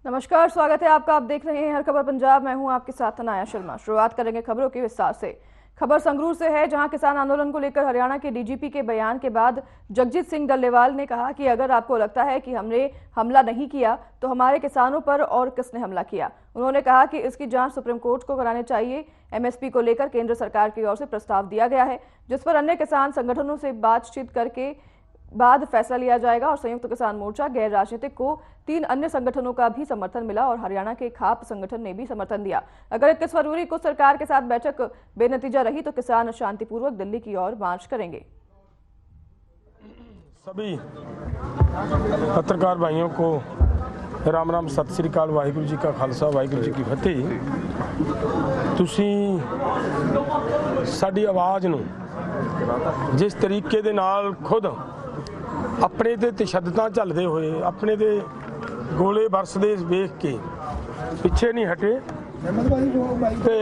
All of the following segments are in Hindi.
नमस्कार, स्वागत है आपका। आप देख रहे हैं हर खबर पंजाब। मैं हूं आपके साथ अनाया शर्मा। शुरुआत करेंगे खबरों के विस्तार से। खबर संगरूर से है, जहां किसान आंदोलन को लेकर हरियाणा के डीजीपी के बयान के बाद जगजीत सिंह डल्लेवाल ने कहा कि अगर आपको लगता है कि हमने हमला नहीं किया तो हमारे किसानों पर और किसने हमला किया। उन्होंने कहा कि इसकी जांच सुप्रीम कोर्ट को करानी चाहिए। एमएसपी को लेकर केंद्र सरकार की ओर से प्रस्ताव दिया गया है, जिस पर अन्य किसान संगठनों से बातचीत करके बाद फैसला लिया जाएगा। और संयुक्त किसान मोर्चा गैर राजनीतिक को 3 अन्य संगठनों का भी समर्थन मिला और हरियाणा के खाप संगठन ने भी समर्थन दिया। अगर 21 फरवरी को सरकार के साथ बैठक बेनतीजा रही तो किसान शांतिपूर्वक दिल्ली की ओर मार्च करेंगे। सभी पत्रकार भाइयों को राम राम, सत श्री अकाल, वाहिगुरू जी का खालसा, वाहिगुरू जी की फतेह। तुसीं साडी आवाज़ नूं जिस तरीके दे नाल खुद अपने ते तशद्दुदां झलदे होए, अपने ते गोले बरसदे वेख के पिछे नहीं हटे ते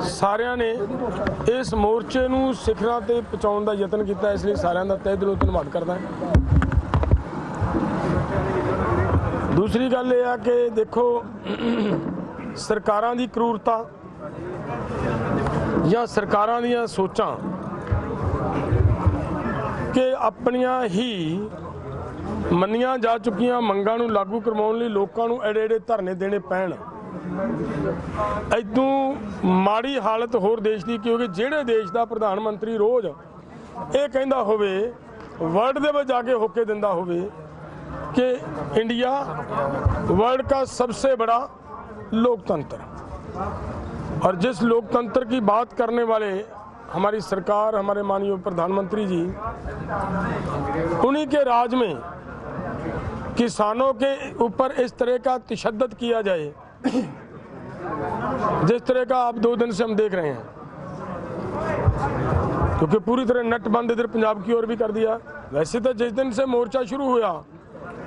सारिਆਂ ने इस मोर्चे नूं सिखरां ते पहुंचाउण दा यतन कीता। इसलिए सारिਆਂ दा तहे दिलों धन्नवाद करदा। दूसरी गल यह है कि देखो, सरकारां दी क्रूरता या सरकारां दीयां सोचां कि अपनियां ही मन्नियां जा चुकियां मंगां नूं लागू करवाउण लई लोकां नूं एडे एडे धरने देने पैण, इदों माड़ी हालत होर देश दी। क्योंकि जिहड़े देश दा प्रधान मंत्री रोज़ ये कहंदा होवे, वर्ल्ड दे विच जाके होके दिंदा होवे कि इंडिया वर्ल्ड का सबसे बड़ा लोकतंत्र, और जिस लोकतंत्र की बात करने वाले हमारी सरकार, हमारे माननीय प्रधानमंत्री जी, उन्हीं के राज में किसानों के ऊपर इस तरह का तशद्दुद किया जाए, जिस तरह का आप 2 दिन से हम देख रहे हैं, क्योंकि पूरी तरह नट बंद इधर पंजाब की ओर भी कर दिया। वैसे तो जिस दिन से मोर्चा शुरू हुआ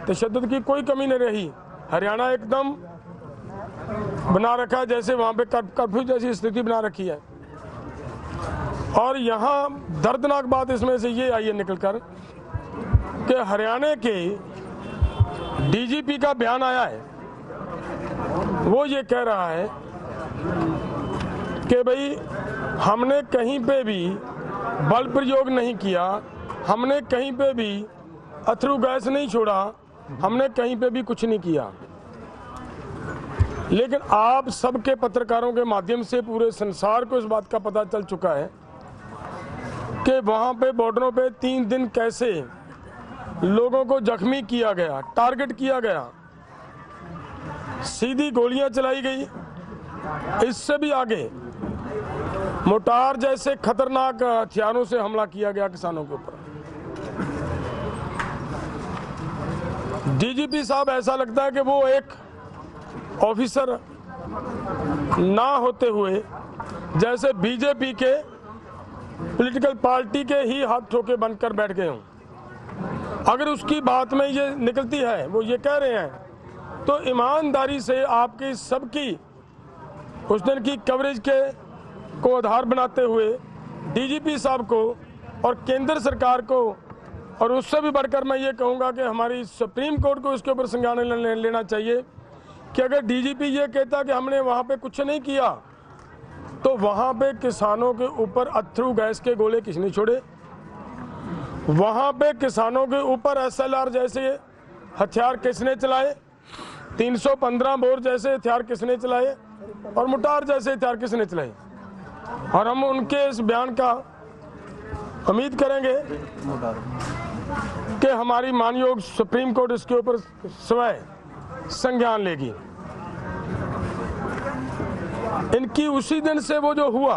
तशद्दुद की कोई कमी नहीं रही। हरियाणा एकदम बना रखा है जैसे वहाँ पे कर्फ्यू जैसी स्थिति बना रखी है। और यहाँ दर्दनाक बात इसमें से ये आई है निकलकर कि हरियाणा के डीजीपी का बयान आया है। वो ये कह रहा है कि भाई हमने कहीं पे भी बल प्रयोग नहीं किया, हमने कहीं पे भी अथरू गैस नहीं छोड़ा, हमने कहीं पे भी कुछ नहीं किया। लेकिन आप सबके पत्रकारों के माध्यम से पूरे संसार को इस बात का पता चल चुका है कि वहाँ पे बॉर्डरों पे 3 दिन कैसे लोगों को जख्मी किया गया, टारगेट किया गया, सीधी गोलियां चलाई गई। इससे भी आगे मोटार जैसे खतरनाक हथियारों से हमला किया गया किसानों के ऊपर। डीजीपी साहब, ऐसा लगता है कि वो एक ऑफिसर ना होते हुए जैसे बीजेपी के पॉलिटिकल पार्टी के ही हाथ ठोके बनकर बैठ गए हों। अगर उसकी बात में ये निकलती है, वो ये कह रहे हैं, तो ईमानदारी से आपकी सबकी उस दिन की कवरेज को आधार बनाते हुए डीजीपी साहब को और केंद्र सरकार को, और उससे भी बढ़कर मैं ये कहूँगा कि हमारी सुप्रीम कोर्ट को इसके ऊपर संज्ञान लेना चाहिए कि अगर डीजीपी ये कहता कि हमने वहाँ पे कुछ नहीं किया, तो वहाँ पे किसानों के ऊपर अथरू गैस के गोले किसने छोड़े? वहाँ पे किसानों के ऊपर SLR जैसे हथियार किसने चलाए? 315 बोर जैसे हथियार किसने चलाए? और मोटार जैसे हथियार किसने चलाए? और हम उनके इस बयान का उम्मीद करेंगे कि हमारी मानयोग सुप्रीम कोर्ट इसके ऊपर स्वयं संज्ञान लेगी। इनकी उसी दिन से वो जो हुआ,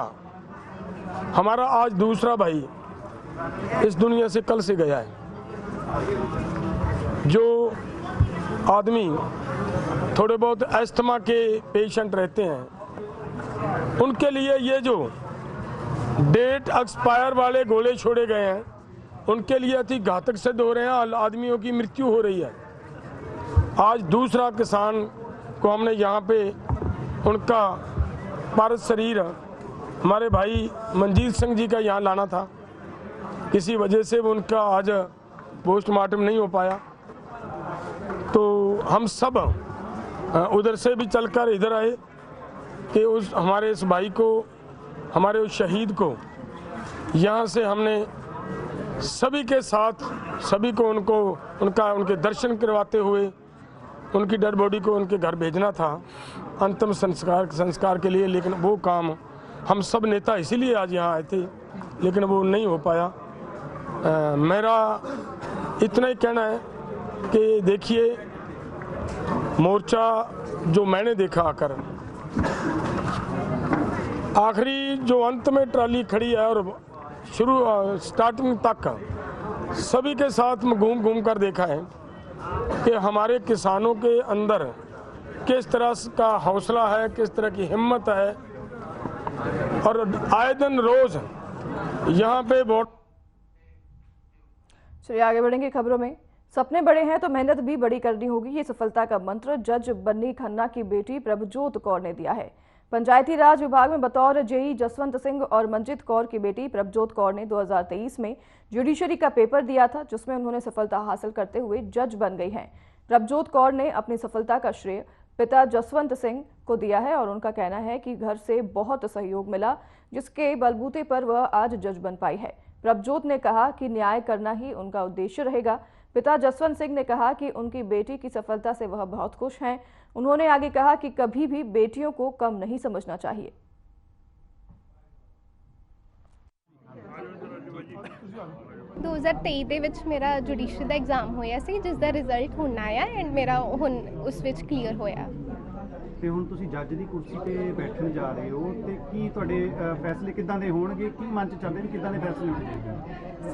हमारा आज दूसरा भाई इस दुनिया से कल से गया है। जो आदमी थोड़े बहुत अस्थमा के पेशेंट रहते हैं, उनके लिए ये जो डेट एक्सपायर वाले गोले छोड़े गए हैं, उनके लिए अति घातक सिद्ध हो रहे हैं। आदमियों की मृत्यु हो रही है। आज दूसरा किसान को हमने यहाँ पे उनका पार्थिव शरीर हमारे भाई मंजीत सिंह जी का यहाँ लाना था, किसी वजह से वो उनका आज पोस्टमार्टम नहीं हो पाया। तो हम सब उधर से भी चलकर इधर आए कि उस हमारे इस भाई को, हमारे उस शहीद को यहाँ से हमने सभी के साथ सभी को उनके दर्शन करवाते हुए उनकी डेड बॉडी को उनके घर भेजना था अंतिम संस्कार के लिए। लेकिन वो काम हम सब नेता इसीलिए आज यहाँ आए थे, लेकिन वो नहीं हो पाया। मेरा इतना ही कहना है कि देखिए, मोर्चा जो मैंने देखा आकर, आखिरी जो अंत में ट्राली खड़ी है और स्टार्टिंग तक सभी के साथ में घूम कर देखा है कि हमारे किसानों के अंदर किस तरह का हौसला है, किस तरह की हिम्मत है, और आए दिन रोज यहाँ पे वोट। चलिए आगे बढ़ेंगे खबरों में। सपने बड़े हैं तो मेहनत भी बड़ी करनी होगी, ये सफलता का मंत्र जज बन्नी खन्ना की बेटी प्रभजोत कौर ने दिया है। पंचायती राज विभाग में बतौर जेई जसवंत सिंह और मंजित कौर की बेटी प्रभजोत कौर ने 2023 में जुडिशरी का पेपर दिया था, जिसमें उन्होंने सफलता हासिल करते हुए जज बन गई हैं। प्रभजोत कौर ने अपनी सफलता का श्रेय पिता जसवंत सिंह को दिया है और उनका कहना है कि घर से बहुत सहयोग मिला, जिसके बलबूते पर वह आज जज बन पाई है। प्रभजोत ने कहा कि न्याय करना ही उनका उद्देश्य रहेगा। पिता जसवंत सिंह ने कहा कि उनकी बेटी की सफलता से वह बहुत खुश हैं। उन्होंने आगे कहा कि कभी भी बेटियों को कम नहीं समझना चाहिए। 2023 ਦੇ ਵਿੱਚ ਮੇਰਾ ਜੁਡੀਸ਼ਰੀ ਦਾ ਐਗਜ਼ਾਮ ਹੋਇਆ ਸੀ, ਜਿਸ ਦਾ ਰਿਜ਼ਲਟ ਹੁਣ ਆਇਆ ਐਂਡ ਮੇਰਾ ਹੁਣ ਉਸ ਵਿੱਚ ਕਲੀਅਰ ਹੋਇਆ। ਤੇ ਹੁਣ ਤੁਸੀਂ ਜੱਜ ਦੀ ਕੁਰਸੀ ਤੇ ਬੈਠਣ ਜਾ ਰਹੇ ਹੋ ਤੇ ਕੀ ਤੁਹਾਡੇ ਫੈਸਲੇ ਕਿੱਦਾਂ ਦੇ ਹੋਣਗੇ, ਕੀ ਮਨ ਚ ਚੱਲਦੇ ਨੇ, ਕਿੱਦਾਂ ਦੇ ਫੈਸਲੇ ਹੋਣਗੇ?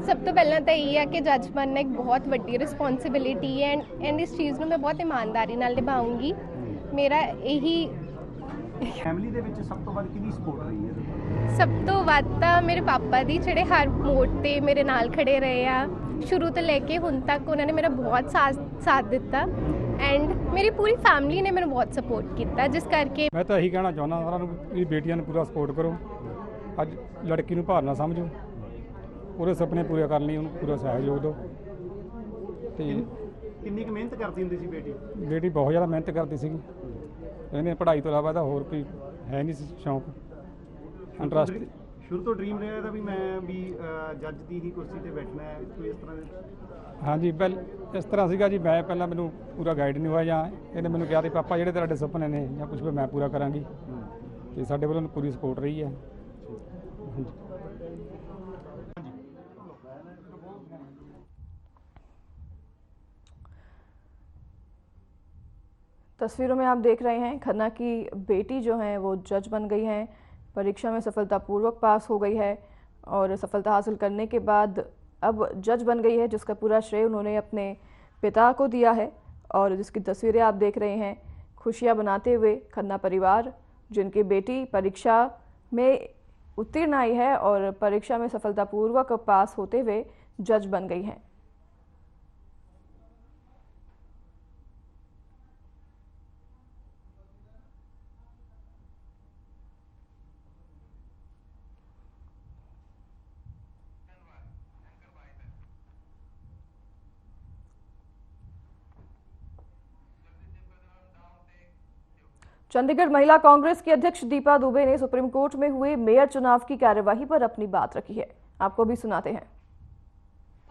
ਸਭ ਤੋਂ ਪਹਿਲਾਂ ਤਾਂ ਇਹ ਹੈ ਕਿ ਜੱਜ ਬਣਨਾ ਇੱਕ ਬਹੁਤ ਵੱਡੀ ਰਿਸਪੌਂਸਿਬਿਲਿਟੀ ਹੈ ਐਂਡ ਇਸ ਚੀਜ਼ ਨੂੰ ਮੈਂ ਬਹੁਤ ਇਮਾਨਦਾਰੀ ਨਾਲ ਨਿਭਾਉਂਗੀ। ਮੇਰਾ ਇਹੀ ਫੈਮਿਲੀ ਦੇ ਵਿੱਚ ਸਭ ਤੋਂ ਵੱਧ ਕਿਹਦੀ ਸਪੋਰਟ ਰਹੀ ਹੈ? ਸਭ ਤੋਂ ਵੱਧ ਤਾਂ ਮੇਰੇ ਪਾਪਾ ਦੀ, ਜਿਹੜੇ ਹਰ ਮੋੜ ਤੇ ਮੇਰੇ ਨਾਲ ਖੜੇ ਰਹੇ ਆ ਸ਼ੁਰੂ ਤੋਂ ਲੈ ਕੇ ਹੁਣ ਤੱਕ। ਉਹਨਾਂ ਨੇ ਮੇਰਾ ਬਹੁਤ ਸਾਥ ਦਿੱਤਾ ਐਂਡ ਮੇਰੀ ਪੂਰੀ ਫੈਮਿਲੀ ਨੇ ਮੈਨੂੰ ਬਹੁਤ ਸਪੋਰਟ ਕੀਤਾ, ਜਿਸ ਕਰਕੇ ਮੈਂ ਤਾਂ ਇਹੀ ਕਹਿਣਾ ਚਾਹੁੰਦਾ ਸਾਰਿਆਂ ਨੂੰ ਵੀ ਬੇਟੀਆਂ ਨੂੰ ਪੂਰਾ ਸਪੋਰਟ ਕਰੋ। ਅੱਜ ਲੜਕੀ ਨੂੰ ਭਾਰ ਨਾ ਸਮਝੋ, ਉਹਦੇ ਸੁਪਨੇ ਪੂਰੇ ਕਰਨ ਲਈ ਉਹਨੂੰ ਪੂਰਾ ਸਹਿਯੋਗ ਦਿਓ। ਤੇ ਕਿੰਨੀ ਕੁ ਮਿਹਨਤ ਕਰਦੀ ਹੁੰਦੀ ਸੀ ਬੇਟੀ? ਬੇਟੀ ਬਹੁਤ ਜ਼ਿਆਦਾ ਮਿਹਨਤ ਕਰਦੀ ਸੀਗੀ। ਇਹਨੇ ਪੜ੍ਹਾਈ ਤੋਂ ਇਲਾਵਾ ਤਾਂ ਹੋਰ ਕੋਈ ਹੈ ਨਹੀਂ ਸੀ ਸ਼ੌਂਕ, ਇੰਟਰਸਟ। ਸ਼ੁਰੂ ਤੋਂ ਡ੍ਰੀਮ ਰਿਹਾ ਇਹਦਾ ਵੀ ਮੈਂ ਵੀ ਜੱਜ ਦੀ ਹੀ ਕੁਰਸੀ ਤੇ ਬੈਠਣਾ ਹੈ, ਕੋਈ ਇਸ ਤਰ੍ਹਾਂ ਦੇ? ਹਾਂਜੀ, ਇਸ ਤਰ੍ਹਾਂ ਸੀਗਾ ਜੀ। ਮੈਂ ਪਹਿਲਾਂ ਮੈਨੂੰ ਪੂਰਾ ਗਾਈਡ ਨਹੀਂ ਹੋਇਆ, ਜਾਂ ਇਹਨੇ ਮੈਨੂੰ ਕਿਹਾ ਤੇ ਪਾਪਾ ਜਿਹੜੇ ਤੁਹਾਡੇ ਸੁਪਨੇ ਨੇ ਜਾਂ ਕੁਝ ਵੀ ਮੈਂ ਪੂਰਾ ਕਰਾਂਗੀ, ਤੇ ਸਾਡੇ ਵੱਲੋਂ ਪੂਰੀ ਸਪੋਰਟ ਰਹੀ ਹੈ। ਹਾਂਜੀ। तस्वीरों में आप देख रहे हैं खन्ना की बेटी जो है वो जज बन गई हैं, परीक्षा में सफलतापूर्वक पास हो गई है और सफलता हासिल करने के बाद अब जज बन गई है, जिसका पूरा श्रेय उन्होंने अपने पिता को दिया है। और जिसकी तस्वीरें आप देख रहे हैं, खुशियां मनाते हुए खन्ना परिवार, जिनकी बेटी परीक्षा में उत्तीर्ण आई है और परीक्षा में सफलतापूर्वक पास होते हुए जज बन गई हैं। चंडीगढ़ महिला कांग्रेस की अध्यक्ष दीपा दुबे ने सुप्रीम कोर्ट में हुए मेयर चुनाव की कार्यवाही पर अपनी बात रखी है। आपको भी सुनाते हैं।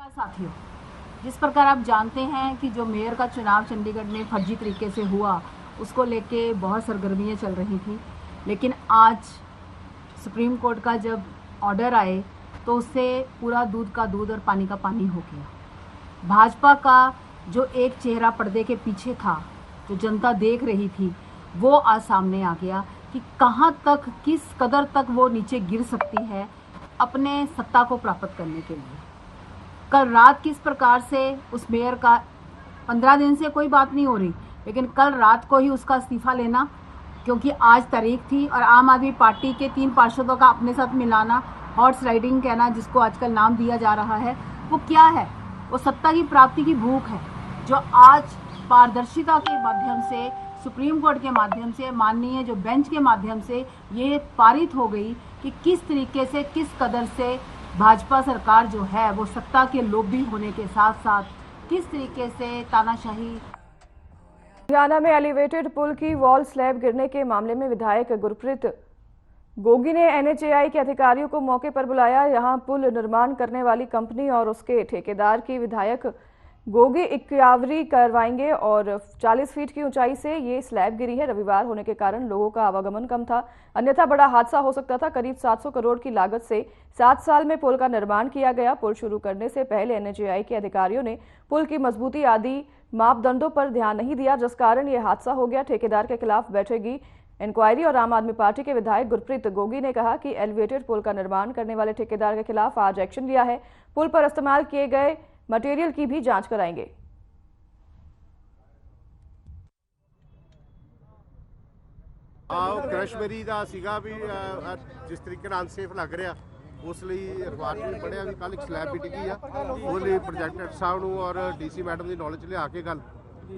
साथियों, जिस प्रकार आप जानते हैं कि जो मेयर का चुनाव चंडीगढ़ में फर्जी तरीके से हुआ, उसको लेके बहुत सरगर्मियां चल रही थी, लेकिन आज सुप्रीम कोर्ट का जब ऑर्डर आए तो उससे पूरा दूध का दूध और पानी का पानी हो गया। भाजपा का जो एक चेहरा पर्दे के पीछे था, जो जनता देख रही थी, वो आज सामने आ गया कि कहां तक, किस कदर तक वो नीचे गिर सकती है अपने सत्ता को प्राप्त करने के लिए। कल रात किस प्रकार से उस मेयर का 15 दिन से कोई बात नहीं हो रही, लेकिन कल रात को ही उसका इस्तीफा लेना, क्योंकि आज तारीख थी, और आम आदमी पार्टी के 3 पार्षदों का अपने साथ मिलाना, हॉर्स राइडिंग कहना जिसको आजकल नाम दिया जा रहा है, वो क्या है? वो सत्ता की प्राप्ति की भूख है, जो आज पारदर्शिता के माध्यम से, सुप्रीम कोर्ट के माध्यम से, माननीय जो बेंच के माध्यम से ये पारित हो गई कि किस तरीके से, किस कदर से भाजपा सरकार जो है वो सत्ता के लोभी होने के साथ साथ किस तरीके से तानाशाही। लुधियाना में एलिवेटेड पुल की वॉल स्लैब गिरने के मामले में विधायक गुरप्रीत गोगी ने NHAI के अधिकारियों को मौके पर बुलाया। यहां पुल निर्माण करने वाली कंपनी और उसके ठेकेदार की विधायक गोगी इक्यावरी करवाएंगे और 40 फीट की ऊंचाई से ये स्लैब गिरी है। रविवार होने के कारण लोगों का आवागमन कम था, अन्यथा बड़ा हादसा हो सकता था। करीब 700 करोड़ की लागत से 7 साल में पुल का निर्माण किया गया। पुल शुरू करने से पहले NHAI के अधिकारियों ने पुल की मजबूती आदि मापदंडों पर ध्यान नहीं दिया, जिस कारण यह हादसा हो गया। ठेकेदार के खिलाफ बैठेगी इंक्वायरी और आम आदमी पार्टी के विधायक गुरप्रीत गोगी ने कहा कि एलिवेटेड पुल का निर्माण करने वाले ठेकेदार के खिलाफ आज एक्शन लिया है। पुल पर इस्तेमाल किए गए मटेरियल की भी जांच कराएंगे। क्रशबेरी ਦਾ ਸੀਗਾ ਵੀ ਜਿਸ ਤਰੀਕੇ ਨਾਲ ਅਨਸੇਫ ਲੱਗ ਰਿਹਾ, ਉਸ ਲਈ ਅਖਬਾਰ 'ਚ ਵੀ ਪੜ੍ਹਿਆ ਵੀ ਕੱਲ ਇੱਕ ਸਲੈਬ ਵੀ ਡਿੱਗੀ ਆ। ਉਹ ਲਈ ਪ੍ਰੋਜੈਕਟ ਸਾਹਿਬ ਨੂੰ ਔਰ DC ਮੈਡਮ ਦੀ ਨੌਲੇਜ ਲਿਆ ਕੇ ਗੱਲ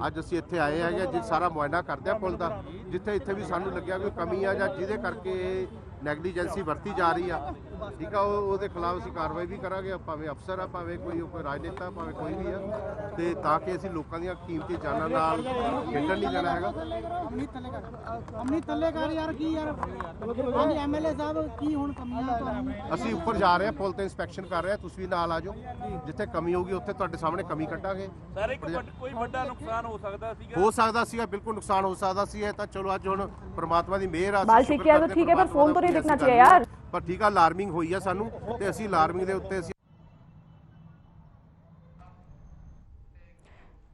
ਅੱਜ ਅਸੀਂ ਇੱਥੇ ਆਏ ਹੈਗੇ ਜੀ। ਸਾਰਾ ਮੁਆਇਨਾ ਕਰਦੇ ਆ ਪੁਲ ਦਾ, ਜਿੱਥੇ ਇੱਥੇ ਵੀ ਸਾਨੂੰ ਲੱਗਿਆ ਕੋਈ ਕਮੀ ਆ ਜਾਂ ਜਿਹਦੇ ਕਰਕੇ ਨੈਗਲੀਜੈਂਸੀ ਵਰਤੀ ਜਾ ਰਹੀ ਆ, ਠੀਕ ਆ, ਉਹਦੇ ਖਿਲਾਫ ਅਸੀਂ ਕਾਰਵਾਈ ਵੀ ਕਰਾਂਗੇ। ਭਾਵੇਂ ਅਫਸਰ ਆ, ਭਾਵੇਂ ਕੋਈ ਰਾਜਨੇਤਾ, ਭਾਵੇਂ ਕੋਈ ਵੀ ਆ, ਤੇ ਤਾਂ ਕਿ ਅਸੀਂ ਲੋਕਾਂ ਦੀਆਂ ਕੀਮਤੀ ਜਾਨਾਂ ਨਾਲ ਖੇਡਣ ਨਹੀਂ ਜਾਣਾ ਹੈਗਾ। ਅਮਨੀ ਤੱਲੇਕਾਰ ਯਾਰ ਕੀ ਯਾਰ ਹਾਂਜੀ MLA ਸਾਹਿਬ ਕੀ ਹੁਣ ਕਮੀਆਂ ਤੁਹਾਨੂੰ ਅਸੀਂ ਉੱਪਰ ਜਾ ਰਹੇ ਹਾਂ, ਪੁਲ ਤੇ ਇੰਸਪੈਕਸ਼ਨ ਕਰ ਰਹੇ ਹਾਂ, ਤੁਸੀਂ ਵੀ ਨਾਲ ਆ ਜਾਓ। ਜਿੱਥੇ ਕਮੀ ਹੋਊਗੀ ਉੱਥੇ ਤੁਹਾਡੇ ਸਾਹਮਣੇ ਕਮੀ ਕੱਢਾਂਗੇ। ਸਰ ਕੋਈ ਵੱਡਾ ਨੁਕਸਾਨ ਹੋ ਸਕਦਾ ਸੀਗਾ ਬਿਲਕੁਲ ਨੁਕਸਾਨ ਹੋ ਸਕਦਾ ਸੀ। ਇਹ ਤਾਂ ਚਲੋ ਅੱਜ ਹੁਣ ਪ੍ਰਮਾਤਮਾ ਦੀ ਮਿਹਰ ਆ। बाल ठीक है तो ठीक है, पर फोन तो नहीं दिखना चाहिए यार। पर ठीक है, अलार्मिंग हुई है सानू ते असी अलार्मिंग दे उत्ते असी।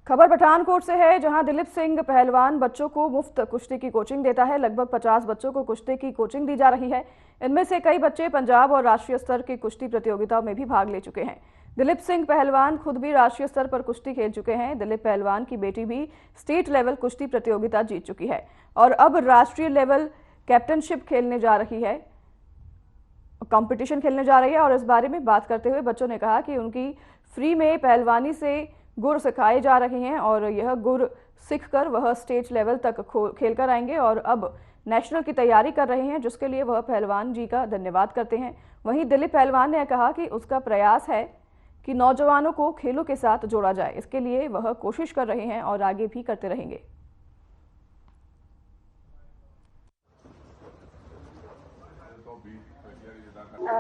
खबर पठानकोट से है, जहां दिलीप सिंह पहलवान बच्चों को मुफ्त कुश्ती की कोचिंग देता है। लगभग 50 बच्चों को कुश्ती की कोचिंग दी जा रही है। इनमें से कई बच्चे पंजाब और राष्ट्रीय स्तर की कुश्ती प्रतियोगिताओं में भी भाग ले चुके हैं। दिलीप सिंह पहलवान खुद भी राष्ट्रीय स्तर पर कुश्ती खेल चुके हैं। दिलीप पहलवान की बेटी भी स्टेट लेवल कुश्ती प्रतियोगिता जीत चुकी है और अब राष्ट्रीय लेवल कैप्टनशिप खेलने जा रही है, कंपटीशन खेलने जा रही है। और इस बारे में बात करते हुए बच्चों ने कहा कि उनकी फ्री में पहलवानी से गुर सिखाए जा रहे हैं और यह गुर सीखकर वह स्टेट लेवल तक खेलकर आएंगे और अब नेशनल की तैयारी कर रहे हैं, जिसके लिए वह पहलवान जी का धन्यवाद करते हैं। वहीं दिलीप पहलवान ने कहा कि उसका प्रयास है कि नौजवानों को खेलों के साथ जोड़ा जाए। इसके लिए वह कोशिश कर रहे हैं और आगे भी करते रहेंगे।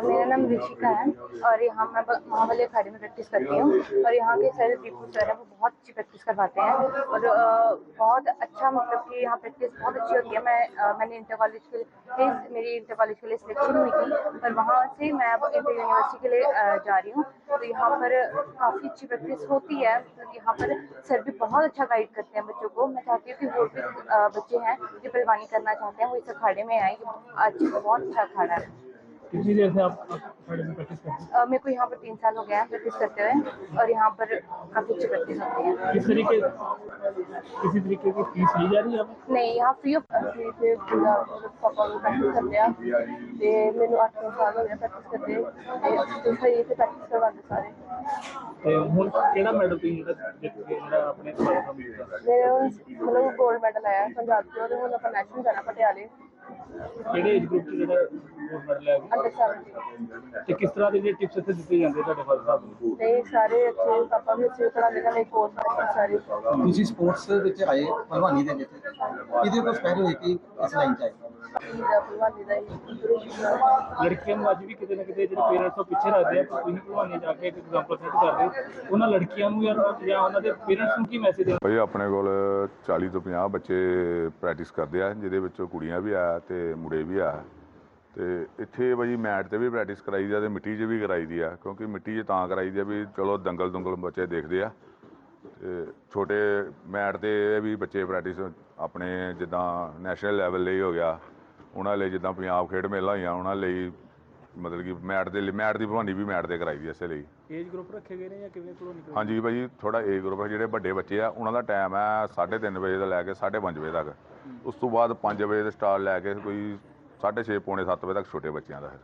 मेरा नाम ऋषिका है और यहाँ मैं महाबली अखाड़े में प्रैक्टिस करती हूँ और यहाँ के सारे पीपल सर है वो बहुत अच्छी प्रैक्टिस करवाते हैं और बहुत अच्छा, मतलब कि यहाँ प्रैक्टिस बहुत अच्छी होती है। मैंने इंटर कॉलेज के लिए मेरी इंटर कॉलेज के लिए सिलेक्शन हुई थी और वहाँ से मैं अब इंटर यूनिवर्सिटी के लिए जा रही हूँ। तो यहाँ पर काफ़ी अच्छी प्रैक्टिस होती है। तो यहाँ पर सर भी बहुत अच्छा गाइड करते हैं बच्चों को। मैं चाहती हूँ कि वो भी बच्चे हैं जो पहलवानी करना चाहते हैं वो इस अखाड़े में आए। आज बहुत अच्छा अखाड़ा है। कितनी देर से आप अखाड़े में प्रैक्टिस करते हैं? मेरे को यहाँ पर 3 साल हो गया है प्रैक्टिस करते हुए और यहाँ पर काफ़ी अच्छी प्रैक्टिस होती है। किसी तरीके की फीस ली जा रही है? नहीं, यहाँ फ्री ऑफ फ्री पे पूरा पापा को प्रैक्टिस करते हैं ते मैंने 8 साल हो गया प्रैक्टिस करते तो सही से प्रैक्टिस करवाते सारे। ਤੇ ਹੁਣ ਕਿਹੜਾ ਮੈਡਲ ਤੁਸੀਂ ਜਿਹੜਾ ਆਪਣੇ मेरे मतलब गोल्ड मेडल आया पंजाब से और ਹੁਣ ਆਪਾਂ ਨੈਸ਼ਨਲ ਜਾਣਾ ਪਟਿਆਲੇ। ਕਿਹੜੇ ਏਜ ਗਰੁੱਪ 'ਚ ਜਿਹੜਾ ਗੋਲਡ ਮੈਡਲ ਆਇਆ? ਅੰਡਰ 17। ਤੇ ਕਿਸ ਤਰ੍ਹਾਂ ਦੇ ਜਿਹੜੇ ਟਿਪਸ ਇੱਥੇ ਦਿੱਤੇ ਜਾਂਦੇ ਤੁਹਾਡੇ ਫਾਦਰ ਸਾਹਿਬ ਨੂੰ? ਤੇ ਸਾਰੇ ਅੱਛੇ, ਪਾਪਾ ਵੀ ਅੱਛੇ ਪੜ੍ਹਾਉਂਦੇ ਨੇ, ਕੋਚ ਸਾਰੇ। ਤੁਸੀਂ ਸਪੋਰਟਸ ਵਿੱਚ ਆਏ ਭਲਵਾਨੀ ਦੇ ਵਿੱਚ, ਕਿਹਦੇ ਕੋਲ ਸਪੈਰ ਹੋਏ ਕਿ ਇਸ ਲਾਈਨ 'ਚ ਆਏ? ਭਲਵਾਨੀ ਦਾ ਲੜਕੀਆਂ ਨੂੰ ਅੱਜ ਵੀ ਕਿਤੇ ਨਾ ਕਿਤੇ ਜਿਹੜੇ ਪੇਰੈਂਟਸ ਤੋਂ ਪਿੱਛੇ ਰੱਖਦੇ ਆ, ਪਰ ਤੁਸੀਂ ਭਲਵਾਨੀ ਜਾ ਕੇ ਇੱਕ ਐਗਜ਼ਾਮਪਲ ਸੈੱਟ ਕਰਦੇ ਹੋ, ਉਹਨਾਂ ਲੜਕੀਆਂ ਨੂੰ ਜਾਂ ਉਹਨਾਂ ਦੇ ਪੇਰੈਂਟਸ ਨੂੰ ਕੀ ਮੈਸੇਜ ਦੇਣਾ? ਭਾਈ ਆਪਣੇ ਕੋਲ 40 ਤੋਂ 50 ਬੱਚੇ ਪ੍ਰੈਕਟਿਸ ਕਰਦੇ ਆ, ਜਿਹਦੇ ਵਿੱਚੋਂ ਕੁੜੀਆਂ ਵੀ ਆ ਤੇ ਮੁੰਡੇ ਵੀ ਆ। ਤੇ ਇੱਥੇ ਭਾਈ ਮੈਟ ਤੇ ਵੀ ਪ੍ਰੈਕਟਿਸ ਕਰਾਈ ਦੀ ਆ ਤੇ ਮਿੱਟੀ 'ਚ ਵੀ ਕਰਾਈ ਦੀ ਆ, ਕਿਉਂਕਿ ਮਿੱਟੀ 'ਚ ਤਾਂ ਕਰਾਈ ਦੀ ਆ ਵੀ ਚਲੋ ਦੰਗਲ ਬੱਚੇ ਦੇਖਦੇ ਆ। ਤੇ ਛੋਟੇ ਮੈਟ ਤੇ ਇਹ ਵੀ ਬੱਚੇ ਪ੍ਰੈਕਟਿਸ ਆਪਣੇ ਜਿੱਦਾਂ ਨੈਸ਼ਨਲ ਲੈਵਲ ਲਈ ਹੋ ਗਿਆ, ਉਹਨਾਂ ਲਈ ਜਿੱਦਾਂ ਪੰਜਾਬ ਖੇਡ ਮੇਲਾ ਹੋਈਆਂ ਉਹਨਾਂ ਲਈ, ਮਤਲਬ ਕਿ ਮੈਟ ਦੀ ਭਲਵਾਨੀ ਵੀ ਮੈਟ ਤੇ ਕਰਾਈ ਦੀ ਇਸੇ ਲਈ। ਏਜ ਗਰੁੱਪ ਰੱਖੇ ਗਏ ਨੇ ਜਾਂ ਕਿਵੇਂ ਭਲਵਾਨੀ? ਹਾਂਜੀ ਭਾਈ, ਥੋੜਾ ਏਜ ਗਰੁੱਪ ਜਿਹੜੇ ਵੱਡੇ ਬੱਚੇ ਆ ਉਹਨਾਂ ਦਾ ਟਾਈਮ ਹੈ 3:30 ਵਜੇ ਤੋਂ ਲੈ ਕੇ 5:30 ਵਜੇ ਤੱਕ। ਉਸ ਤੋਂ ਬਾਅਦ 5 ਵਜੇ ਤੋਂ ਸਟਾਰਟ ਲੈ ਕੇ ਕੋਈ 6:30 ਪੌਣੇ 7 ਵਜੇ ਤੱਕ ਛੋਟੇ ਬੱਚਿਆਂ ਦਾ ਹੈ।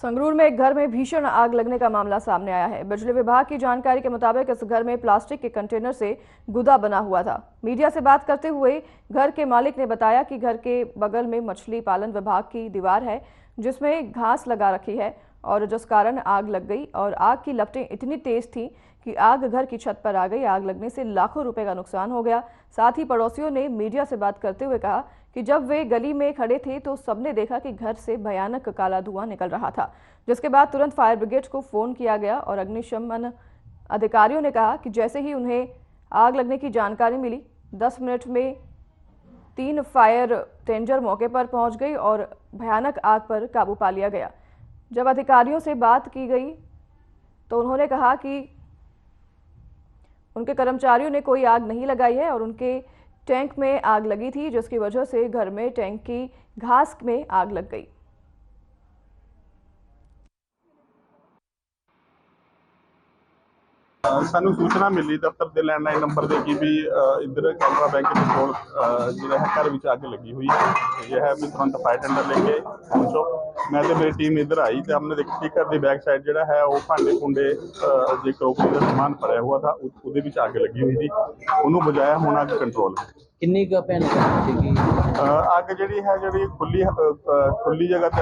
संगरूर में एक घर में भीषण आग लगने का मामला सामने आया है। बिजली विभाग की जानकारी के मुताबिक इस घर में प्लास्टिक के कंटेनर से गुदा बना हुआ था। मीडिया से बात करते हुए घर के मालिक ने बताया कि घर के बगल में मछली पालन विभाग की दीवार है। जिसमें घास लगा रखी है और जिस कारण आग लग गई और आग की लपटें इतनी तेज थी कि आग घर की छत पर आ गई। आग लगने से लाखों रुपए का नुकसान हो गया। साथ ही पड़ोसियों ने मीडिया से बात करते हुए कहा कि जब वे गली में खड़े थे तो सबने देखा कि घर से भयानक काला धुआं निकल रहा था, जिसके बाद तुरंत फायर ब्रिगेड को फोन किया गया और अग्निशमन अधिकारियों ने कहा कि जैसे ही उन्हें आग लगने की जानकारी मिली 10 मिनट में 3 फायर टेंडर मौके पर पहुंच गई और भयानक आग पर काबू पा लिया गया। जब अधिकारियों से बात की गई तो उन्होंने कहा कि उनके कर्मचारियों ने कोई आग नहीं लगाई है और उनके टैंक में आग लगी थी, जिसकी वजह से घर में टैंक की घास में आग लग गई। ਸਾਨੂੰ ਸੂਚਨਾ ਮਿਲੀ ਦਫ਼ਤਰ ਦੇ ਲੈਂਡਲਾਈਨ ਨੰਬਰ ਦੇ ਕਿ ਵੀ ਇੱਧਰ ਕੈਨਰਾ ਬੈਂਕ ਦੇ ਕੋਲ ਜਿਹੜਾ ਹੈ ਘਰ ਵਿੱਚ ਅੱਗ लगी हुई है। यह है भी तुरंत फायर टेंडर लेके पहुंचो। मैं तो मेरी टीम इधर आई तो हमने देखा कि घर की बैक साइड जो है वो भांडे भुंडे जो क्रॉकरी का समान भरिया हुआ था उसके बीच अग लगी हुई थी। उन्होंने बुझाया हुण अग कंट्रोल किन्नी का अग जी खुली जगह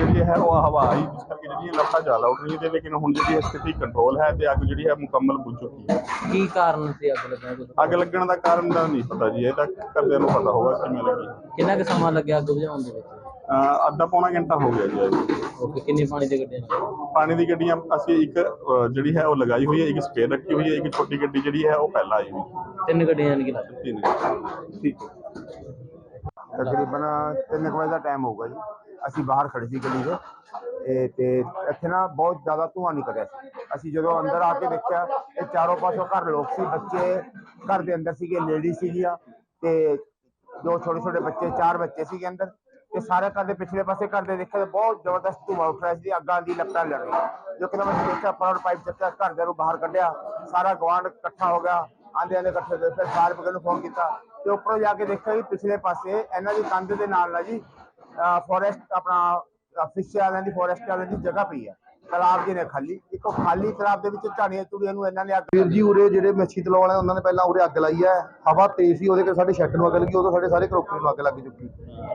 जी है वो हवा आई जिस करके जी लपटा ज़्यादा उठ रही है, लेकिन हुण जी स्थिति कंट्रोल है तो अग जी है मुकम्मल बुझ चुकी है। की कारण से अग लगना? अग लगन का कारण का नहीं पता जी, ये घरदिਆਂ ਨੂੰ पता होगा किवें लगी। किन्ना क समा लग्या अग बुझाउण दे विच? ਅੱਧਾ ਪੌਣਾ ਘੰਟਾ ਹੋ ਗਿਆ ਜੀ। ओके, किन्नी पानी दी गड्डियां? पानी दी गड्डियां ਅਸੀਂ ਇੱਕ ਜਿਹੜੀ ਹੈ ਉਹ ਲਗਾਈ ਹੋਈ ਹੈ, ਇੱਕ ਸਪੇਅਰ ਰੱਖੀ ਹੋਈ ਹੈ, ਇੱਕ ਛੋਟੀ ਗੱਡੀ ਜਿਹੜੀ ਹੈ ਉਹ ਪਹਿਲਾਂ ਆਈ ਹੋਈ ਹੈ। 3 ਗੱਡੀਆਂ ਯਾਨੀ ਕਿ 3 ਠੀਕ ਹੈ। ਤਕਰੀਬਨ 3 ਵਜੇ ਦਾ ਟਾਈਮ ਹੋਊਗਾ ਜੀ। ਅਸੀਂ ਬਾਹਰ ਖੜੇ ਸੀ ਗਲੀ ਦੇ ਤੇ ਇੱਥੇ ਨਾ ਬਹੁਤ ਜ਼ਿਆਦਾ ਧੂੰਆਂ ਨਿਕਲ ਰਿਹਾ ਸੀ। ਅਸੀਂ ਜਦੋਂ ਅੰਦਰ ਆ ਕੇ ਦੇਖਿਆ ਇਹ ਚਾਰੋਂ ਪਾਸੋਂ ਘਰ ਲੋਕ ਸੀ, ਬੱਚੇ ਘਰ ਦੇ ਅੰਦਰ ਸੀਗੇ, ਲੇਡੀ ਸੀਗੀਆਂ ਤੇ ਦੋ ਛੋਟੇ ਛੋਟੇ ਬੱਚੇ, 4 ਬੱਚੇ ਸੀਗੇ ਅੰਦਰ ਤੇ ਸਾਰੇ ਘਰ ਦੇ ਪਿਛਲੇ ਪਾਸੇ ਘਰ ਦੇ ਦੇਖਿਆ ਬਹੁਤ ਜ਼ਬਰਦਸਤ ਧੂੰਆਂ ਉੱਠ ਰਿਹਾ ਸੀ। ਅੱਗਾਂ ਦੀ ਲਪਟਾਂ ਲੜ ਰਹੀਆਂ ਜੋ ਕਿ ਮੈਂ ਦੇਖਿਆ, ਫਰਵਟ ਪਾਈਪ ਚੱਕਿਆ, ਘਰਦਿਆਂ ਨੂੰ ਬਾਹਰ ਕੱਢਿਆ, ਸਾਰਾ ਗੁਆਂਢ ਇਕੱਠਾ ਹੋ ਗਿਆ, ਆਂਦੇ ਇਕੱਠੇ ਹੋਏ। ਫਿਰ ਫਾਇਰ ਬ੍ਰਿਗੇਡ ਨੂੰ ਫੋਨ ਕੀਤਾ ਤੇ ਉੱਪਰੋਂ ਜਾ ਕੇ ਦੇਖਿਆ ਕਿ ਪਿਛਲੇ ਪਾਸੇ ਇਹਨਾਂ ਦੀ ਕੰਧ ਦੇ ਨਾਲ ਜੀ ਫੋਰੈਸਟ ਆਪਣਾ ਫਿਸ਼ ਵਾਲਿਆਂ ਦੀ ਫੋਰੈਸਟ ਵਾਲਿਆਂ ਦੀ ਜਗ੍ਹਾ ਪਈ ਹੈ। ਤਲਾਬ ਜੀ ਨੇ ਖਾਲੀ ਇੱਕ ਖਾਲੀ ਤਲਾਬ ਦੇ ਵਿੱਚ ਝਾੜੀਆਂ ਝੁੜੀਆਂ ਨੂੰ ਇਹਨਾਂ ਨੇ ਅੱਗ। ਵੀਰ ਜੀ ਉਰੇ ਜਿਹੜੇ ਮੱਛੀ ਤਲਾਉ ਵਾਲੇ ਉਹਨਾਂ ਨੇ ਪਹਿਲਾਂ ਉਰੇ ਅੱਗ ਲਾਈ ਹੈ। ਹਵਾ ਤੇਜ਼ ਸੀ, ਉਹਦੇ ਕਰਕੇ ਸਾਡੇ ਸ਼ੈੱਡ ਨੂੰ ਅੱਗ ਲੱਗੀ, ਉਦੋਂ ਸਾਡੇ ਸਾਰੇ ਕਰੋਕਰੀ ਨੂੰ ਅੱਗ ਲੱਗ ਚੁੱਕੀ।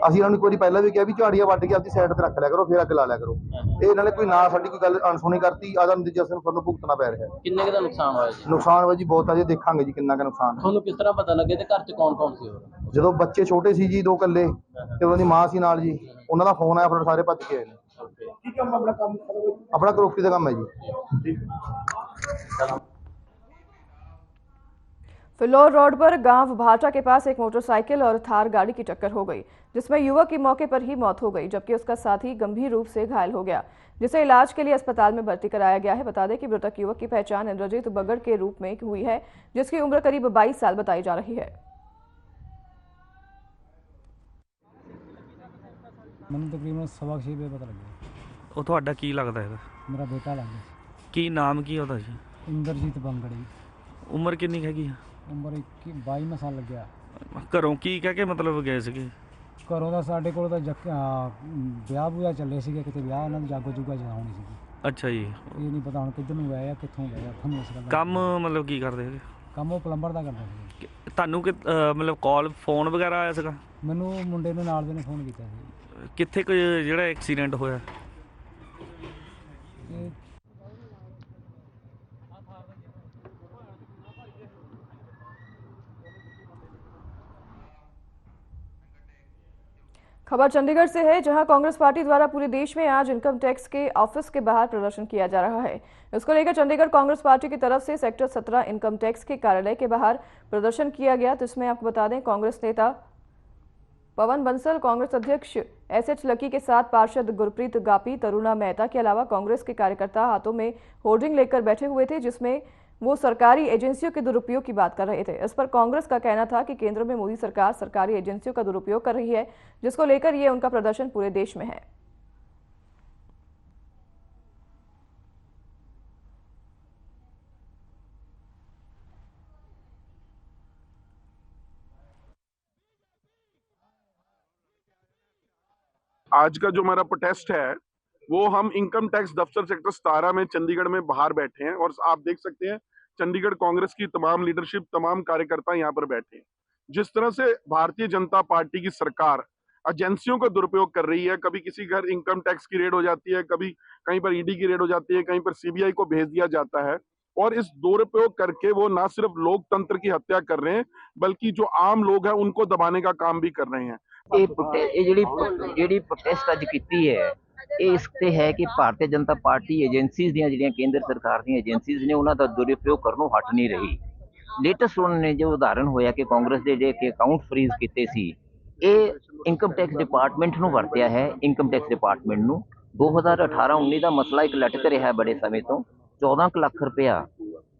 ਅਸੀਂ ਇਹਨਾਂ ਨੂੰ ਇੱਕ ਵਾਰੀ ਪਹਿਲਾਂ ਵੀ ਕਿਹਾ ਵੀ ਝਾੜੀਆਂ ਵੱਢ ਕੇ ਆਪਦੀ ਸਾਈਡ ਤੇ ਰੱਖ ਲਿਆ ਕਰੋ, ਫਿਰ ਅੱਗ ਲਾ ਲਿਆ ਕਰੋ। ਇਹ ਇਹਨਾਂ ਨੇ ਕੋਈ ਨਾ ਸਾਡੀ ਕੋਈ ਗੱਲ ਅਣਸੁਣੀ ਕਰਤੀ, ਆਦਾ ਨਤੀਜਾ ਸਾਨੂੰ ਭੁਗਤਣਾ ਪੈ ਰਿਹਾ। ਕਿੰਨੇ ਦਾ ਨੁਕਸਾਨ ਹੋਇਆ ਜੀ? ਨੁਕਸਾਨ ਹੋਇਆ ਜੀ ਬਹੁਤ ਆ ਜੀ, ਦੇਖਾਂਗੇ ਜੀ ਕਿੰਨਾ ਕੁ ਨੁਕਸਾਨ। ਤੁਹਾਨੂੰ ਕਿਸ ਤਰ੍ਹਾਂ ਪਤਾ ਲੱਗੇ ਤੇ ਘਰ 'ਚ ਕੌਣ ਕੌਣ ਸੀ? ਜਦੋਂ ਬੱਚੇ ਛੋਟੇ ਸੀ ਜੀ 2 ਇਕੱਲੇ ਤੇ ਉਹਨਾਂ ਦੀ ਮਾਂ ਸੀ ਨਾਲ ਜੀ, ਉਹਨਾਂ ਦਾ ਫੋਨ ਆਇਆ, ਫਿਰ ਸਾਰੇ ਭੱਜ ਕੇ ਆਏ ਨੇ। अपना करौकरी का काम है जी। फिलौर रोड पर गांव भाटा के पास एक मोटरसाइकिल और थार गाड़ी की टक्कर हो गई, जिसमें युवक की मौके पर ही मौत हो गई, जबकि उसका साथी गंभीर रूप से घायल हो गया, जिसे इलाज के लिए अस्पताल में भर्ती कराया गया है। बता दें कि मृतक युवक की पहचान इंद्रजीत बगड़ के रूप में हुई है, जिसकी उम्र करीब 22 साल बताई जा रही है। मैंने तकरीबन 6:15 बजे पता लगा। ਉਹ ਤੁਹਾਡਾ ਕੀ ਲੱਗਦਾ ਹੈਗਾ? मेरा बेटा लगा। ਕੀ ਨਾਮ ਕੀ ਉਹਦਾ ਜੀ? इंद्रजीत बंगड़ी। ਉਮਰ ਕਿੰਨੀ ਹੈਗੀ ਆ? उम्र 22 साल लग गया। ਘਰੋਂ ਕੀ ਕਹਿ ਕੇ ਮਤਲਬ ਗਏ ਸੀਗੇ? ਘਰੋਂ ਦਾ ਸਾਡੇ ਕੋਲ ਤਾਂ ਵਿਆਹ ਬੂਆ ਚੱਲੇ ਸੀਗੇ, ਕਿਤੇ ਵਿਆਹ ਇਹਨਾਂ ਦੀ ਜਾਗੋ ਜੁਗਾ ਹੋਣੀ ਸੀਗੀ। ਅੱਛਾ ਜੀ। ਇਹ ਨਹੀਂ ਪਤਾ ਹੁਣ ਕਿੱਧਰ ਨੂੰ ਗਏ ਆ, ਕਿੱਥੋਂ ਗਏ ਆ, ਤੁਹਾਨੂੰ ਇਸ ਗੱਲ ਦਾ ਕੰਮ ਮਤਲਬ ਕੀ ਕਰਦੇ ਹੈਗੇ? ਕੰਮ ਉਹ ਪਲੰਬਰ ਦਾ ਕਰਦਾ ਸੀ। ਤੁਹਾਨੂੰ ਮਤਲਬ ਕਾਲ ਫੋਨ ਵਗੈਰਾ ਆਇਆ ਸੀਗਾ? ਮੈਨੂੰ ਮੁੰਡੇ ਨੇ ਨਾਲ ਦੇ ਨੇ ਫੋਨ ਕੀਤਾ ਸੀ। ਕਿੱਥੇ ਕੋਈ ਜਿਹੜਾ ਐਕਸੀਡੈਂਟ ਹੋਇਆ? खबर चंडीगढ़ से है, जहां कांग्रेस पार्टी द्वारा पूरे देश में आज इनकम टैक्स के ऑफिस के बाहर प्रदर्शन किया जा रहा है। इसको लेकर चंडीगढ़ कांग्रेस पार्टी की तरफ से सेक्टर 17 इनकम टैक्स के कार्यालय के बाहर प्रदर्शन किया गया। तो इसमें आपको बता दें, कांग्रेस नेता पवन बंसल, कांग्रेस अध्यक्ष एसएच लकी के साथ पार्षद गुरप्रीत गापी, तरुणा मेहता के अलावा कांग्रेस के कार्यकर्ता हाथों में होर्डिंग लेकर बैठे हुए थे, जिसमें वो सरकारी एजेंसियों के दुरुपयोग की बात कर रहे थे। इस पर कांग्रेस का कहना था कि केंद्र में मोदी सरकार सरकारी एजेंसियों का दुरुपयोग कर रही है, जिसको लेकर ये उनका प्रदर्शन पूरे देश में है। आज का जो हमारा प्रोटेस्ट है वो हम इनकम टैक्स दफ्तर सेक्टर 17 में चंडीगढ़ में बाहर बैठे हैं और आप देख सकते हैं चंडीगढ़ कांग्रेस की तमाम लीडरशिप, तमाम कार्यकर्ता यहाँ पर बैठे हैं। जिस तरह से भारतीय जनता पार्टी की सरकार एजेंसियों का दुरुपयोग कर रही है। कभी किसी घर इनकम टैक्स की रेड हो जाती है, कभी कहीं पर ईडी की रेड हो जाती है, कहीं पर सीबीआई को भेज दिया जाता है, और इस दुरुपयोग करके वो ना सिर्फ लोकतंत्र की हत्या कर रहे हैं बल्कि जो आम लोग हैं उनको दबाने का काम भी कर रहे हैं। ਜਿਹੜੀ ਪ੍ਰੋਟੈਸਟ ਅੱਜ ਕੀਤੀ ਹੈ ਇਹ ਇਸ ਤੇ ਹੈ ਕਿ ਭਾਰਤੀ ਜਨਤਾ ਪਾਰਟੀ ਏਜੰਸੀਜ਼ ਦੀਆਂ ਜਿਹੜੀਆਂ ਕੇਂਦਰ ਸਰਕਾਰ ਦੀਆਂ ਏਜੰਸੀਜ਼ ਨੇ ਉਹਨਾਂ ਦਾ ਦੁਰਉਪਯੋਗ ਕਰਨੋਂ ਹਟ ਨਹੀਂ ਰਹੀ। ਲੇਟੈਸਟ ਉਹਨਾਂ ਨੇ ਜੋ ਉਦਾਹਰਨ ਹੋਇਆ ਕਿ ਕਾਂਗਰਸ ਦੇ ਜਿਹੜੇ ਅਕਾਊਂਟ ਫਰੀਜ਼ ਕੀਤੇ ਸੀ, ਇਹ ਇਨਕਮ ਟੈਕਸ ਡਿਪਾਰਟਮੈਂਟ ਨੂੰ ਵਰਤਿਆ ਹੈ। ਇਨਕਮ ਟੈਕਸ ਡਿਪਾਰਟਮੈਂਟ ਨੂੰ 2018-19 ਦਾ ਮਸਲਾ ਇੱਕ ਲਟਕ ਰਿਹਾ ਬੜੇ ਸਮੇਂ ਤੋਂ। 14 ਲੱਖ ਰੁਪਇਆ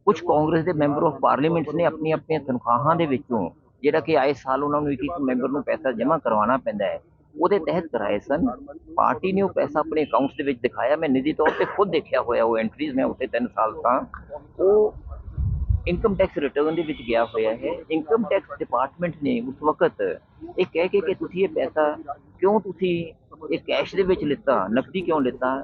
ਕੁਝ ਕਾਂਗਰਸ ਦੇ ਮੈਂਬਰ ਆਫ ਪਾਰਲੀਮੈਂਟ ਨੇ ਆਪਣੀਆਂ ਤਨਖਾਹਾਂ ਦੇ ਵਿੱਚੋਂ, ਜਿਹੜਾ ਕਿ ਆਏ ਸਾਲ ਉਹਨਾਂ ਨੂੰ ਇੱਕ ਮੈਂਬਰ ਨੂੰ ਪੈਸਾ ਜਮ੍ਹਾਂ ਕਰਵਾਉਣਾ ਪੈਂਦਾ ਹੈ, ਉਹਦੇ ਤਹਿਤ ਕਰਾਏ ਸਨ। ਪਾਰਟੀ ਨੇ ਉਹ ਪੈਸਾ ਆਪਣੇ ਅਕਾਊਂਟਸ ਦੇ ਵਿੱਚ ਦਿਖਾਇਆ। ਮੈਂ ਨਿੱਜੀ ਤੌਰ ਤੇ ਖੁਦ ਦੇਖਿਆ ਹੋਇਆ ਉਹ ਐਂਟਰੀਜ਼, ਮੈਂ ਉੱਥੇ 3 ਸਾਲ ਤਾਂ ਉਹ ਇਨਕਮ ਟੈਕਸ ਰਿਟਰਨ ਦੇ ਵਿੱਚ ਗਿਆ ਹੋਇਆ ਹੈ। ਇਨਕਮ ਟੈਕਸ ਡਿਪਾਰਟਮੈਂਟ ਨੇ ਉਸ ਵਕਤ ਇਹ ਕਹਿ ਕੇ ਕਿ ਤੁਸੀਂ ਇਹ ਪੈਸਾ ਕਿਉਂ ਤੁਸੀਂ ਇਹ ਕੈਸ਼ ਦੇ ਵਿੱਚ ਲਿੱਤਾ, ਨਕਦੀ क्यों लेता।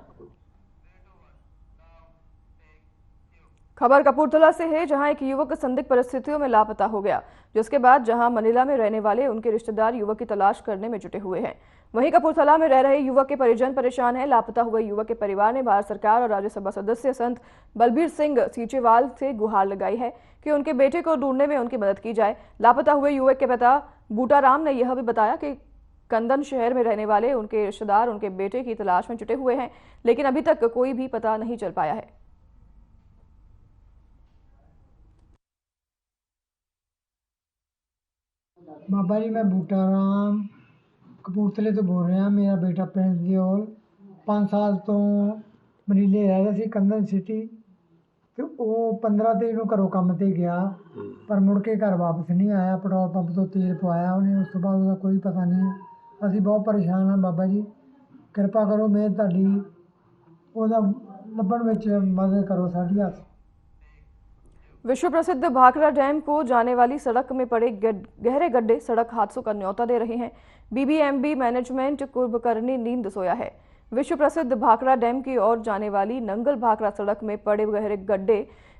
खबर कपूरथला से है, जहां एक युवक संदिग्ध परिस्थितियों में लापता हो गया, जिसके बाद जहां मनीला में रहने वाले उनके रिश्तेदार युवक की तलाश करने में जुटे हुए हैं। वहीं कपूरथला में रह रहे युवक के परिजन परेशान हैं। लापता हुए युवक के परिवार ने भारत सरकार और राज्यसभा सदस्य संत बलबीर सिंह सीचेवाल से गुहार लगाई है कि उनके बेटे को ढूंढने में उनकी मदद की जाए। लापता हुए युवक के पिता बूटाराम ने यह भी बताया कि कंदन शहर में रहने वाले उनके रिश्तेदार उनके बेटे की तलाश में जुटे हुए हैं, लेकिन अभी तक कोई भी पता नहीं चल पाया है। बाबा जी, मैं बूटाराम कपूरथले तो बोल रहा। मेरा बेटा प्रिंस दियोल 5 साल तो मनीले रह रहा सी कंदन सिटी, तो वो 15 तरीक ਨੂੰ ਘਰੋਂ ਕੰਮ ਤੇ ਗਿਆ, ਪਰ ਮੁੜ ਕੇ ਘਰ ਵਾਪਸ ਨਹੀਂ ਆਇਆ। ਪੈਟਰੋਲ ਪੰਪ ਤੋਂ ਤੇਲ ਪਵਾਇਆ ਉਹਨੇ, ਉਸ ਤੋਂ ਬਾਅਦ ਉਹਦਾ ਕੋਈ ਪਤਾ ਨਹੀਂ ਹੈ। ਅਸੀਂ ਬਹੁਤ ਪਰੇਸ਼ਾਨ ਹਾਂ। ਬਾਬਾ ਜੀ ਕਿਰਪਾ ਕਰੋ, ਮਿਹਰ ਤੁਹਾਡੀ, ਉਹਦਾ ਲੱਭਣ ਵਿੱਚ ਮਦਦ ਕਰੋ ਸਾਡੀ। ਹੱਥ विश्व प्रसिद्ध भाखड़ा डैम को जाने वाली सड़क में पड़े गहरे गड्ढे सड़क हादसों का न्योता दे रहे हैं। बीबीएमबी मैनेजमेंट कुंभकर्णी नींद सोया है। विश्व प्रसिद्ध भाखड़ा डैम की ओर जाने वाली नंगल भाखड़ा सड़क में पड़े गहरे गड्ढे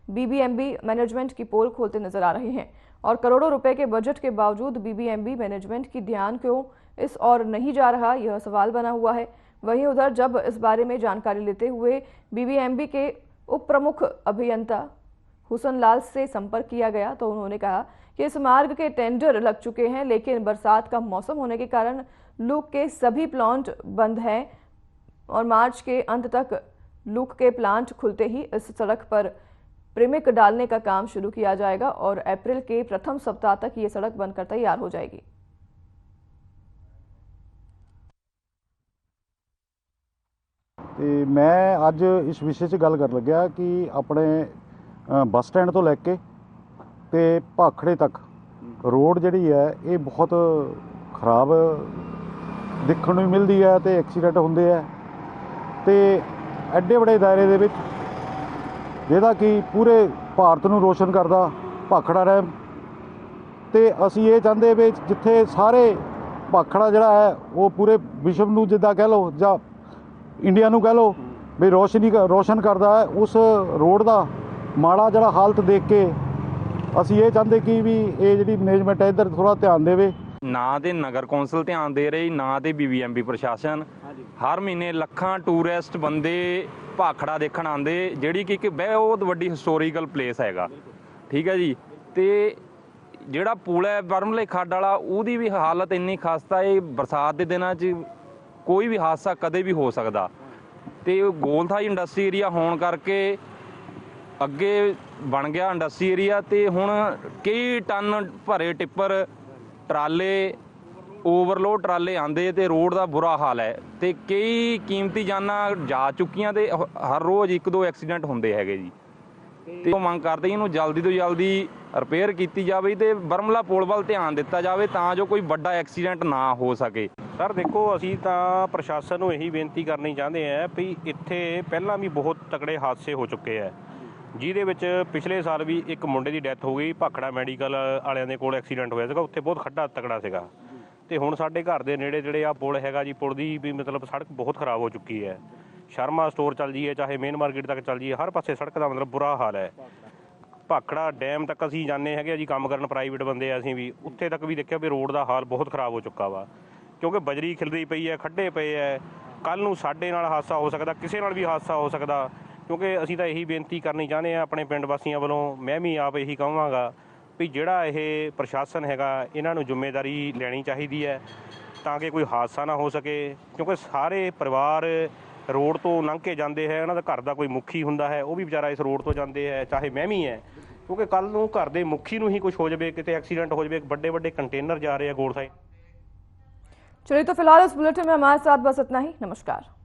बीबीएमबी मैनेजमेंट की पोल खोलते नजर आ रहे हैं, और करोड़ों रुपए के बजट के बावजूद बीबीएमबी मैनेजमेंट की ध्यान क्यों इस ओर नहीं जा रहा, यह सवाल बना हुआ है। वहीं उधर जब इस बारे में जानकारी लेते हुए बीबीएमबी के उप प्रमुख अभियंता हुसन लाल से संपर्क किया गया तो उन्होंने कहा कि इस मार्ग के टेंडर लग चुके हैं, लेकिन बरसात का मौसम होने के कारण लूक के सभी प्लांट बंद हैं और मार्च के अंत तक लूक के प्लांट खुलते ही इस सड़क पर प्रेमिक डालने का काम शुरू किया जाएगा और अप्रैल के प्रथम सप्ताह तक ये सड़क बनकर तैयार हो जाएगी। ਤੇ ਮੈਂ ਅੱਜ ਇਸ ਵਿਸ਼ੇ 'ਚ ਗੱਲ ਕਰਨ ਲੱਗਿਆ ਕਿ ਆਪਣੇ ਬੱਸ ਸਟੈਂਡ ਤੋਂ ਲੈ ਕੇ ਤੇ ਭਾਖੜੇ ਤੱਕ ਰੋਡ ਜਿਹੜੀ ਹੈ ਇਹ ਬਹੁਤ ਖਰਾਬ ਦੇਖਣ ਨੂੰ ਮਿਲਦੀ ਹੈ ਤੇ ਐਕਸੀਡੈਂਟ ਹੁੰਦੇ ਆ ਤੇ ਐਡੇ ਵੱਡੇ ਦਾਇਰੇ ਦੇ ਵਿੱਚ, ਜਿਹਦਾ ਕਿ ਪੂਰੇ ਭਾਰਤ ਨੂੰ ਰੋਸ਼ਨ ਕਰਦਾ ਭਾਖੜਾ ਡੈਮ। ਤੇ ਅਸੀਂ ਇਹ ਚਾਹੁੰਦੇ ਵੀ ਜਿੱਥੇ ਸਾਰੇ ਭਾਖੜਾ ਜਿਹੜਾ ਹੈ ਉਹ ਪੂਰੇ ਵਿਸ਼ਵ ਨੂੰ ਜਿੱਦਾਂ ਕਹਿ ਲਓ ਜਾਂ ਇੰਡੀਆ ਨੂੰ ਕਹਿ ਲਓ ਵੀ ਰੋਸ਼ਨ ਕਰਦਾ ਹੈ, ਉਸ ਰੋਡ ਦਾ ਮਾੜਾ ਜਿਹੜਾ ਹਾਲਤ ਦੇਖ ਕੇ ਅਸੀਂ ਇਹ ਚਾਹੁੰਦੇ ਕਿ ਵੀ ਇਹ ਜਿਹੜੀ ਮੈਨੇਜਮੈਂਟ ਹੈ ਇੱਧਰ ਥੋੜ੍ਹਾ ਧਿਆਨ ਦੇਵੇ। ਨਾ ਤੇ ਨਗਰ ਕੌਂਸਲ ਧਿਆਨ ਦੇ ਰਹੀ, ਨਾ ਤੇ BBMB ਪ੍ਰਸ਼ਾਸਨ। ਹਰ ਮਹੀਨੇ ਲੱਖਾਂ ਟੂਰਿਸਟ ਬੰਦੇ ਭਾਖੜਾ ਦੇਖਣ ਆਉਂਦੇ, ਜਿਹੜੀ ਕਿ ਇੱਕ ਬਹੁਤ ਵੱਡੀ ਹਿਸਟੋਰੀਕਲ ਪਲੇਸ ਹੈਗਾ, ਠੀਕ ਹੈ ਜੀ। ਤੇ ਜਿਹੜਾ ਪੁਲ ਹੈ ਬਰਮਲੇ ਖੱਡ ਵਾਲਾ, ਉਹਦੀ ਵੀ ਹਾਲਤ ਇੰਨੀ ਖਸਤਾ ਹੈ, ਬਰਸਾਤ ਦੇ ਦਿਨਾਂ 'ਚ ਕੋਈ ਵੀ ਹਾਦਸਾ ਕਦੇ ਵੀ ਹੋ ਸਕਦਾ। ਤੇ ਗੋਲਥਾਈ ਇੰਡਸਟਰੀ ਏਰੀਆ ਹੋਣ ਕਰਕੇ ਅੱਗੇ ਬਣ ਗਿਆ ਇੰਡਸਟਰੀ ਏਰੀਆ, ਤੇ ਹੁਣ ਕਈ ਟਨ ਭਰੇ ਟਿੱਪਰ ਟਰਾਲੇ ਓਵਰਲੋਡ ਟਰਾਲੇ ਆਉਂਦੇ ਤੇ ਰੋਡ ਦਾ ਬੁਰਾ ਹਾਲ ਹੈ ਤੇ ਕਈ ਕੀਮਤੀ ਜਾਨਾਂ ਜਾ ਚੁੱਕੀਆਂ ਤੇ ਹਰ ਰੋਜ਼ 1-2 ਐਕਸੀਡੈਂਟ ਹੁੰਦੇ ਹੈਗੇ ਜੀ। ਤੇ ਉਹ ਮੰਗ ਕਰਦੇ ਇਹਨੂੰ ਜਲਦੀ ਤੋਂ ਜਲਦੀ ਰਿਪੇਅਰ ਕੀਤੀ ਜਾਵੇ ਤੇ ਬਰਮਲਾ ਪੁਲ ਵੱਲ ਧਿਆਨ ਦਿੱਤਾ ਜਾਵੇ ਤਾਂ ਜੋ ਕੋਈ ਵੱਡਾ ਐਕਸੀਡੈਂਟ ਨਾ ਹੋ ਸਕੇ। ਸਰ ਦੇਖੋ, ਅਸੀਂ ਤਾਂ ਪ੍ਰਸ਼ਾਸਨ ਨੂੰ ਇਹੀ ਬੇਨਤੀ ਕਰਨੀ ਚਾਹੁੰਦੇ ਹਾਂ ਵੀ ਇੱਥੇ ਪਹਿਲਾਂ ਵੀ ਬਹੁਤ ਤਕੜੇ ਹਾਦਸੇ ਹੋ ਚੁੱਕੇ ਹੈ, ਜਿਹਦੇ ਵਿੱਚ ਪਿਛਲੇ ਸਾਲ ਵੀ ਇੱਕ ਮੁੰਡੇ ਦੀ ਡੈਥ ਹੋ ਗਈ। ਭਾਖੜਾ ਮੈਡੀਕਲ ਵਾਲਿਆਂ ਦੇ ਕੋਲ ਐਕਸੀਡੈਂਟ ਹੋਇਆ ਸੀਗਾ, ਉੱਥੇ ਬਹੁਤ ਖੱਡਾ ਤਕੜਾ ਸੀਗਾ। ਤੇ ਹੁਣ ਸਾਡੇ ਘਰ ਦੇ ਨੇੜੇ ਜਿਹੜੇ ਆ ਪੁਲ ਹੈਗਾ ਜੀ, ਪੁਲ ਦੀ ਵੀ ਮਤਲਬ ਸੜਕ ਬਹੁਤ ਖਰਾਬ ਹੋ ਚੁੱਕੀ ਹੈ। ਸ਼ਰਮਾ ਸਟੋਰ ਚੱਲ ਜਾਈਏ, ਚਾਹੇ ਮੇਨ ਮਾਰਕੀਟ ਤੱਕ ਚੱਲ ਜਾਈਏ, ਹਰ ਪਾਸੇ ਸੜਕ ਦਾ ਮਤਲਬ ਬੁਰਾ ਹਾਲ ਹੈ। ਭਾਖੜਾ ਡੈਮ ਤੱਕ ਅਸੀਂ ਜਾਂਦੇ ਹੈਗੇ ਜੀ ਕੰਮ ਕਰਨ, ਪ੍ਰਾਈਵੇਟ ਬੰਦੇ ਆ ਅਸੀਂ ਵੀ, ਉੱਥੇ ਤੱਕ ਵੀ ਦੇਖਿਆ ਵੀ ਰੋਡ ਦਾ ਹਾਲ ਬਹੁਤ ਖਰਾਬ ਹੋ ਚੁੱਕਾ ਵਾ। ਕਿਉਂਕਿ ਬਜਰੀ ਖਿਲਰੀ ਪਈ ਹੈ, ਖੱਡੇ ਪਏ ਹੈ। ਕੱਲ੍ਹ ਨੂੰ ਸਾਡੇ ਨਾਲ ਹਾਦਸਾ ਹੋ ਸਕਦਾ, ਕਿਸੇ ਨਾਲ ਵੀ ਹਾਦਸਾ ਹੋ ਸਕਦਾ। ਕਿਉਂਕਿ ਅਸੀਂ ਤਾਂ ਇਹੀ ਬੇਨਤੀ ਕਰਨੀ ਚਾਹੁੰਦੇ ਹਾਂ ਆਪਣੇ ਪਿੰਡ ਵਾਸੀਆਂ ਵੱਲੋਂ, ਮੈਂ ਵੀ ਆਪ ਇਹੀ ਕਹਾਂਗਾ ਵੀ ਜਿਹੜਾ ਇਹ ਪ੍ਰਸ਼ਾਸਨ ਹੈਗਾ ਇਹਨਾਂ ਨੂੰ ਜ਼ਿੰਮੇਵਾਰੀ ਲੈਣੀ ਚਾਹੀਦੀ ਹੈ ਤਾਂ ਕਿ ਕੋਈ ਹਾਦਸਾ ਨਾ ਹੋ ਸਕੇ। ਕਿਉਂਕਿ ਸਾਰੇ ਪਰਿਵਾਰ ਰੋਡ ਤੋਂ ਲੰਘ ਕੇ ਜਾਂਦੇ ਹੈ, ਉਹਨਾਂ ਦਾ ਘਰ ਦਾ ਕੋਈ ਮੁਖੀ ਹੁੰਦਾ ਹੈ, ਉਹ ਵੀ ਵਿਚਾਰਾ ਇਸ ਰੋਡ ਤੋਂ ਜਾਂਦੇ ਹੈ, ਚਾਹੇ ਮੈਂ ਵੀ ਹੈ। ਕਿਉਂਕਿ ਕੱਲ੍ਹ ਨੂੰ ਘਰ ਦੇ ਮੁਖੀ ਨੂੰ ਹੀ ਕੁਝ ਹੋ ਜਾਵੇ, ਕਿਤੇ एक्सीडेंट हो जाए, ਵੱਡੇ ਵੱਡੇ कंटेनर जा रहे हैं गोड़ साइड। चलिए तो फिलहाल इस बुलेटिन में हमारे साथ बस इतना ही। नमस्कार।